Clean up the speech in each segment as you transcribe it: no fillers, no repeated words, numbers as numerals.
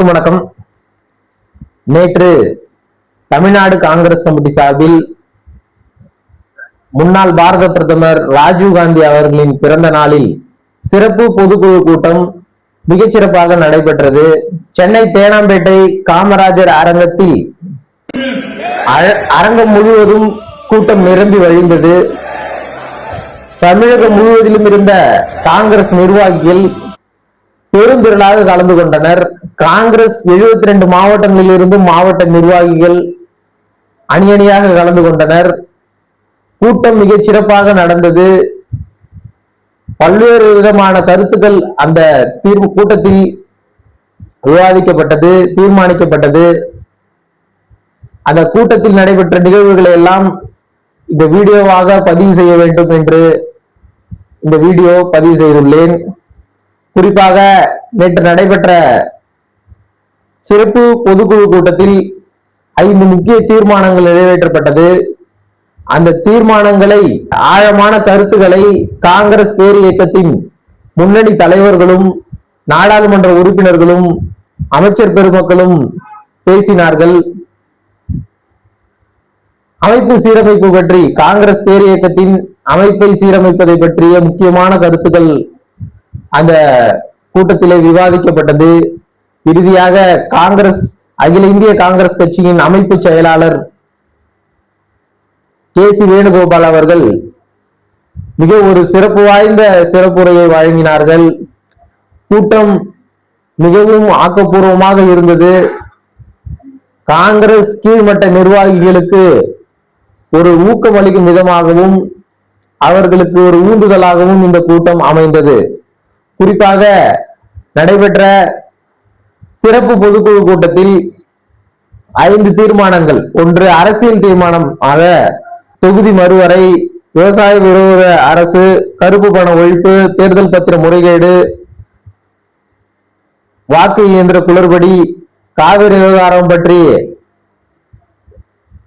வணக்கம். நேற்று தமிழ்நாடு காங்கிரஸ் கமிட்டி சார்பில் முன்னாள் பாரத பிரதமர் ராஜீவ்காந்தி அவர்களின் பிறந்த நாளில் சிறப்பு பொதுக்குழு கூட்டம் மிகச்சிறப்பாக நடைபெற்றது. சென்னை தேனாம்பேட்டை காமராஜர் அரங்கத்தில் அரங்கம் முழுவதும் கூட்டம் நிரம்பி வழிந்தது. தமிழகம் முழுவதிலும் இருந்த காங்கிரஸ் நிர்வாகிகள் பெருந்திரளாக கலந்து கொண்டனர். காங்கிரஸ் 72 மாவட்டங்களில் இருந்து மாவட்ட நிர்வாகிகள் அணி அணியாக கலந்து கொண்டனர். கூட்டம் மிகச் சிறப்பாக நடந்தது. பல்வேறு விதமான கருத்துக்கள் அந்த கூட்டத்தில் விவாதிக்கப்பட்டது, தீர்மானிக்கப்பட்டது. அந்த கூட்டத்தில் நடைபெற்ற நிகழ்வுகளை எல்லாம் இந்த வீடியோவாக பதிவு செய்ய வேண்டும் என்று இந்த வீடியோ பதிவு செய்துள்ளேன். குறிப்பாக நேற்று நடைபெற்ற சிறப்பு பொதுக்குழு கூட்டத்தில் 5 முக்கிய தீர்மானங்கள் நிறைவேற்றப்பட்டது. அந்த தீர்மானங்களை, ஆழமான கருத்துக்களை காங்கிரஸ் பேர் இயக்கத்தின் முன்னணி தலைவர்களும் நாடாளுமன்ற உறுப்பினர்களும் அமைச்சர் பெருமக்களும் பேசினார்கள். அமைப்பு சீரமைப்பு பற்றி, காங்கிரஸ் பேர் இயக்கத்தின் அமைப்பை சீரமைப்பதை பற்றிய முக்கியமான கருத்துக்கள் அந்த கூட்டத்திலே விவாதிக்கப்பட்டது. இறுதியாக அகில இந்திய காங்கிரஸ் கட்சியின் அமைப்பு செயலாளர் கே.சி. வேணுகோபால் அவர்கள் மிக ஒரு சிறப்பு வாய்ந்த சிறப்புரையை வழங்கினார்கள். கூட்டம் மிகவும் ஆக்கப்பூர்வமாக இருந்தது. காங்கிரஸ் கீழ்மட்ட நிர்வாகிகளுக்கு ஒரு ஊக்கம் அளிக்கும் விதமாகவும் அவர்களுக்கு ஒரு ஊந்துதலாகவும் இந்த கூட்டம் அமைந்தது. குறிப்பாக நடைபெற்ற சிறப்பு பொதுக்குழு கூட்டத்தில் 5 தீர்மானங்கள். ஒன்று, அரசியல் தீர்மானம் ஆக தொகுதி மறுவரை, விவசாய விரோத அரசு, கருப்பு பண ஒழிப்பு, தேர்தல் பத்திர முறைகேடு, வாக்கு இயந்திர குளறுபடி, காவிரி விவகாரம் பற்றி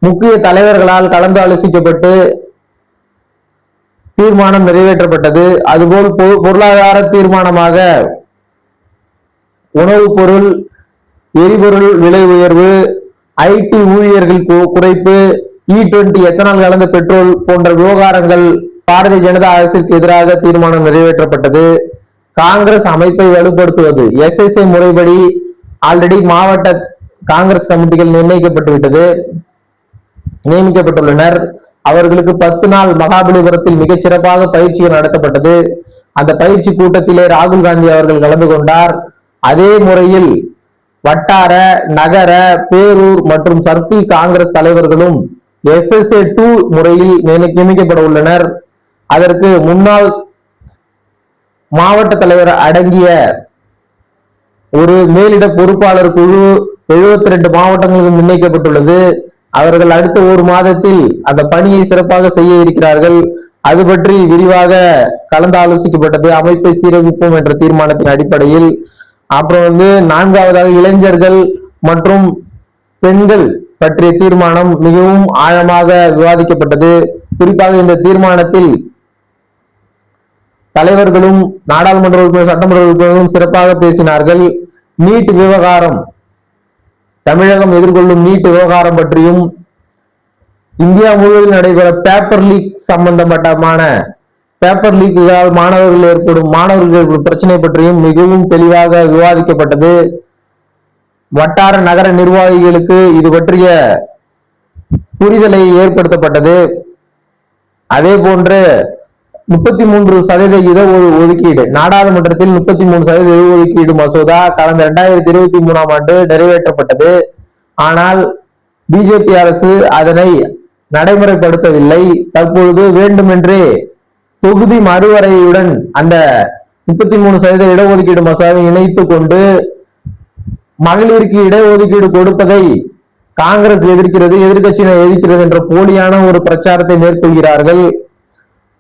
முக்கிய தலைவர்களால் கலந்து ஆலோசிக்கப்பட்டு தீர்மானம் நிறைவேற்றப்பட்டது. அதுபோல் பொருளாதார தீர்மானமாக உணவுப் பொருள், எரிபொருள் விலை உயர்வு, ஐடி ஊழியர்கள் குறைப்பு, E20 எத்தனால் கலந்த பெட்ரோல் போன்ற விவகாரங்கள் பாரதிய ஜனதா அரசிற்கு எதிராக தீர்மானம் நிறைவேற்றப்பட்டது. காங்கிரஸ் அமைப்பை வலுப்படுத்துவது, SSA முறைப்படி ஆல்ரெடி மாவட்ட காங்கிரஸ் கமிட்டிகள் நியமிக்கப்பட்டுள்ளனர். அவர்களுக்கு 10 நாள் மகாபலிபுரத்தில் மிகச் சிறப்பாக பயிற்சிகள் நடத்தப்பட்டது. அந்த பயிற்சி கூட்டத்திலே ராகுல் காந்தி அவர்கள் கலந்து கொண்டார். அதே முறையில் வட்டார, நகர, பேரூர் மற்றும் சர்க்கிள் காங்கிரஸ் தலைவர்களும் SSA 2 முறையில் நியமிக்கப்பட உள்ளனர். அதற்கு முன்னாள் மாவட்ட தலைவர் அடங்கிய ஒரு மேலிட பொறுப்பாளர் குழு 72 மாவட்டங்களுக்கு நிர்ணயிக்கப்பட்டுள்ளது. அவர்கள் அடுத்த 1 மாதத்தில் அந்த பணியை சிறப்பாக செய்ய இருக்கிறார்கள். அது பற்றி விரிவாக கலந்து ஆலோசிக்கப்பட்டது அமைப்பை சீரமைப்போம் என்ற தீர்மானத்தின் அடிப்படையில். அப்புறம் 4வதாக இளைஞர்கள் மற்றும் பெண்கள் பற்றிய தீர்மானம் மிகவும் ஆழமாக விவாதிக்கப்பட்டது. குறிப்பாக இந்த தீர்மானத்தில் தலைவர்களும் நாடாளுமன்ற உறுப்பினர், சட்டமன்ற உறுப்பினர்களும் சிறப்பாக பேசினார்கள். நீட் விவகாரம், தமிழகம் எதிர்கொள்ளும் நீட் விவகாரம் பற்றியும், இந்தியா முழுவதும் நடைபெற பேப்பர் லீக் சம்பந்தப்பட்டமான பேப்பர் லீக்குகளால் மாணவர்கள் பிரச்சனை பற்றியும் மிகவும் தெளிவாக விவாதிக்கப்பட்டது. வட்டார நகர நிர்வாகிகளுக்கு இது பற்றிய புரிதலை ஏற்படுத்தப்பட்டது. அதே போன்று 33% இட ஒதுக்கீடு, நாடாளுமன்றத்தில் 33% இட ஒதுக்கீடு மசோதா கடந்த 2023ஆம் ஆண்டு நிறைவேற்றப்பட்டது. ஆனால் பிஜேபி அரசு அதனை நடைமுறைப்படுத்தவில்லை. தற்பொழுது வேண்டுமென்றே தொகுதி மறுவரையுடன் அந்த 33% இடஒதுக்கீடு மசோதாவை இணைத்துக் கொண்டு மகளிருக்கு இடஒதுக்கீடு கொடுப்பதை காங்கிரஸ் எதிர்க்கிறது, எதிர்கட்சியினர் எதிர்க்கிறது என்ற போலியான ஒரு பிரச்சாரத்தை மேற்கொள்கிறார்கள்.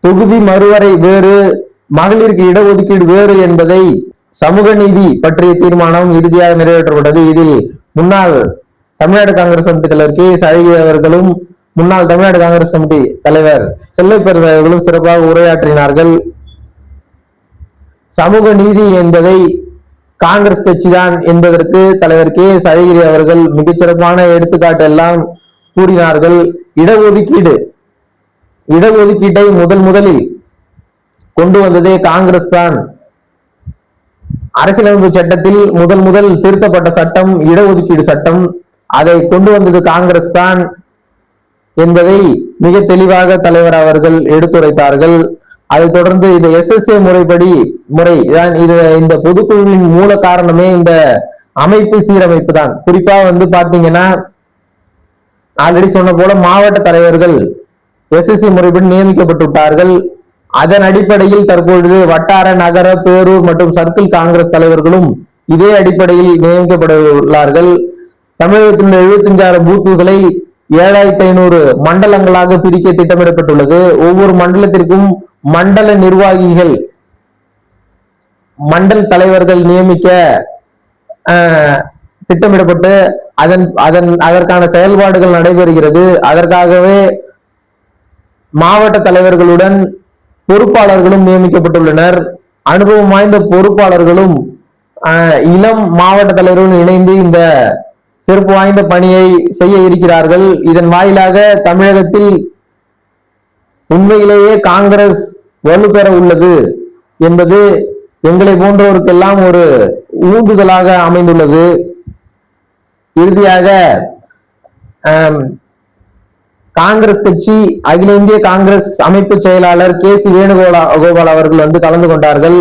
தொகுதி மறுவரை வேறு, மகளிருக்கு இடஒதுக்கீடு வேறு என்பதை சமூக நீதி பற்றிய தீர்மானம் இறுதியாக நிறைவேற்றப்பட்டது. இதில் முன்னாள் தமிழ்நாடு காங்கிரஸ் கமிட்டி தலைவர் K.S. அழகிரி அவர்களும் முன்னாள் தமிழ்நாடு காங்கிரஸ் கமிட்டி தலைவர் செல்லப்பெருமை அவர்களும் சிறப்பாக உரையாற்றினார்கள். சமூக நீதி என்பதை காங்கிரஸ் கட்சி தான் என்பதற்கு தலைவர் கே எஸ் அழகிரி அவர்கள் மிகச்சிறப்பான எடுத்துக்காட்டு எல்லாம் கூறினார்கள். இடஒதுக்கீட்டை முதலில் கொண்டு வந்ததே காங்கிரஸ் தான். அரசியலமைப்பு சட்டத்தில் முதல் திருத்தப்பட்ட சட்டம் இடஒதுக்கீடு சட்டம். அதை கொண்டு வந்தது காங்கிரஸ் தான் என்பதை மிக தெளிவாக தலைவர் அவர்கள் எடுத்துரைத்தார்கள். அதைத் தொடர்ந்து இந்த SSA முறை இந்த பொதுக்குழுவின் மூல காரணமே இந்த அமைப்பு சீரமைப்பு தான். குறிப்பா பாத்தீங்கன்னா ஆல்ரெடி சொன்ன போல மாவட்ட தலைவர்கள் SSA முறைப்படி நியமிக்கப்பட்டு விட்டார்கள். அதன் அடிப்படையில் தற்பொழுது வட்டார, நகர, பேரூர் மற்றும் சர்க்கிள் காங்கிரஸ் தலைவர்களும் இதே அடிப்படையில் நியமிக்கப்பட உள்ளார்கள். தமிழகத்தில் 75,000 பூத்துகளை 7,500 மண்டலங்களாக பிரிக்க திட்டமிடப்பட்டுள்ளது. ஒவ்வொரு மண்டலத்திற்கும் மண்டல நிர்வாகிகள், மண்டல் தலைவர்கள் நியமிக்க திட்டமிடப்பட்டு அதற்கான செயல்பாடுகள் நடைபெறுகிறது. அதற்காகவே மாவட்ட தலைவர்களுடன் பொறுப்பாளர்களும் நியமிக்கப்பட்டுள்ளனர். அனுபவம் வாய்ந்த பொறுப்பாளர்களும் இளம் மாவட்ட தலைவர்களும் இணைந்து இந்த சிறப்பு வாய்ந்த பணியை செய்ய இருக்கிறார்கள். இதன் வாயிலாக தமிழகத்தில் உண்மையிலேயே காங்கிரஸ் வலுப்பெற உள்ளது என்பது எங்களை போன்றவருக்கெல்லாம் ஒரு ஊந்துதலாக அமைந்துள்ளது. இறுதியாக காங்கிரஸ் கட்சி அகில இந்திய காங்கிரஸ் அமைப்பு செயலாளர் KC வேணுகோபால் அவர்கள் கலந்து கொண்டார்கள்.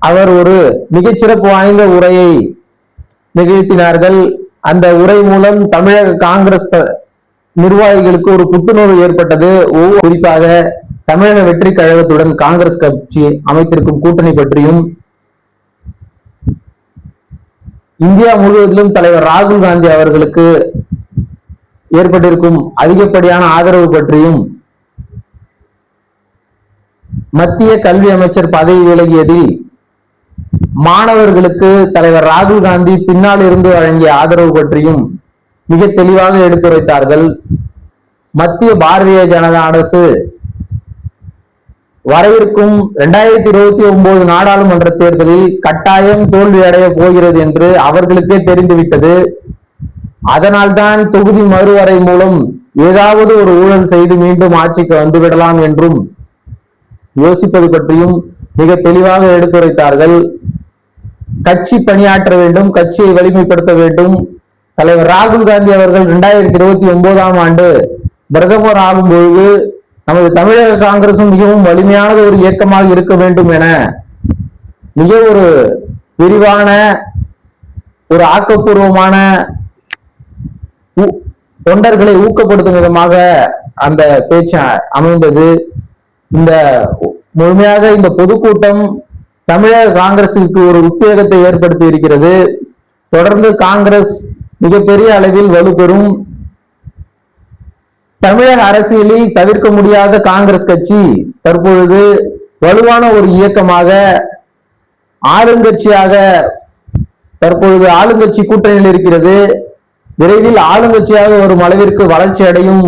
அவர் ஒரு மிகச்சிறப்பு வாய்ந்த உரையை நிகழ்த்தினார்கள். அந்த உரை மூலம் தமிழக காங்கிரஸ் நிர்வாகிகளுக்கு ஒரு புத்துணர்வு ஏற்பட்டது. குறிப்பாக தமிழக வெற்றி கழகத்துடன் காங்கிரஸ் கட்சி அமைத்திருக்கும் கூட்டணி பற்றியும், இந்தியா முழுவதிலும் தலைவர் ராகுல் காந்தி அவர்களுக்கு ஏற்பட்டிருக்கும் அதிகப்படியான ஆதரவு பற்றியும், மத்திய கல்வி அமைச்சர் பதவி விலகியதில் மாணவர்களுக்கு தலைவர் ராகுல் காந்தி பின்னால் இருந்து வழங்கிய ஆதரவு பற்றியும் மிக தெளிவாக எடுத்துரைத்தார்கள். மத்திய பாரதிய ஜனதா அரசு வரவிருக்கும் 2029 நாடாளுமன்ற தேர்தலில் கட்டாயம் தோல்வி அடைய போகிறது என்று அவர்களுக்கே தெரிந்துவிட்டது. அதனால்தான் தொகுதி மறுவரை மூலம் ஏதாவது ஒரு ஊழல் செய்து மீண்டும் ஆட்சிக்கு வந்துவிடலாம் என்றும் யோசிப்பது பற்றியும் மிக தெளிவாக எடுத்துரைத்தார்கள். கட்சி பணியாற்ற வேண்டும், கட்சியை வலிமைப்படுத்த வேண்டும். தலைவர் ராகுல் காந்தி அவர்கள் 2029 ஆண்டு பிரதமர் ஆகும் பொழுது நமது தமிழக காங்கிரசும் மிகவும் வலிமையான ஒரு இயக்கமாக இருக்க வேண்டும் என மிக ஒரு விரிவான ஒரு ஆக்கப்பூர்வமான தொண்டர்களை ஊக்கப்படுத்தும் விதமாக அந்த பேச்சு அமைந்தது. இந்த முழுமையாக இந்த பொதுக்கூட்டம் தமிழக காங்கிரசுக்கு ஒரு உத்வேகத்தை ஏற்படுத்தி இருக்கிறது. தொடர்ந்து காங்கிரஸ் மிகப்பெரிய அளவில் வலுப்பெறும். தமிழக அரசியலில் தவிர்க்க முடியாத காங்கிரஸ் கட்சி தற்பொழுது வலுவான ஒரு இயக்கமாக, ஆளுங்கட்சியாக தற்பொழுது ஆளுங்கட்சி கூட்டணியில் இருக்கிறது. விரைவில் ஆளுங்கட்சியாக ஒரு அளவிற்கு வளர்ச்சி அடையும்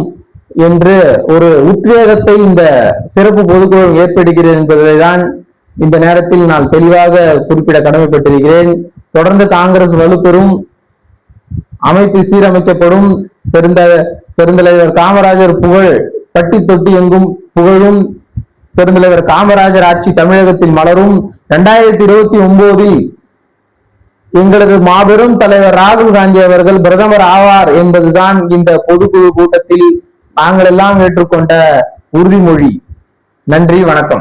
என்று ஒரு உத்வேகத்தை இந்த சிறப்பு பொதுக்குழு ஏற்படுகிறது என்பதை தான் இந்த நேரத்தில் நான் தெளிவாக குறிப்பிட கடமைப்பட்டிருக்கிறேன். தொடர்ந்து காங்கிரஸ் வலுப்பெறும், அமைப்பு சீரமைக்கப்படும். பெருந்தலைவர் காமராஜர் புகழ் பட்டி தொட்டி எங்கும் புகழும். பெருந்தலைவர் காமராஜர் ஆட்சி தமிழகத்தில் மலரும். 2029 எங்களது மாபெரும் தலைவர் ராகுல் காந்தி அவர்கள் பிரதமர் ஆவார் என்பதுதான் இந்த பொதுக்குழு கூட்டத்தில் நாங்கள் எல்லாம் ஏற்றுக்கொண்ட உறுதிமொழி. நன்றி, வணக்கம்.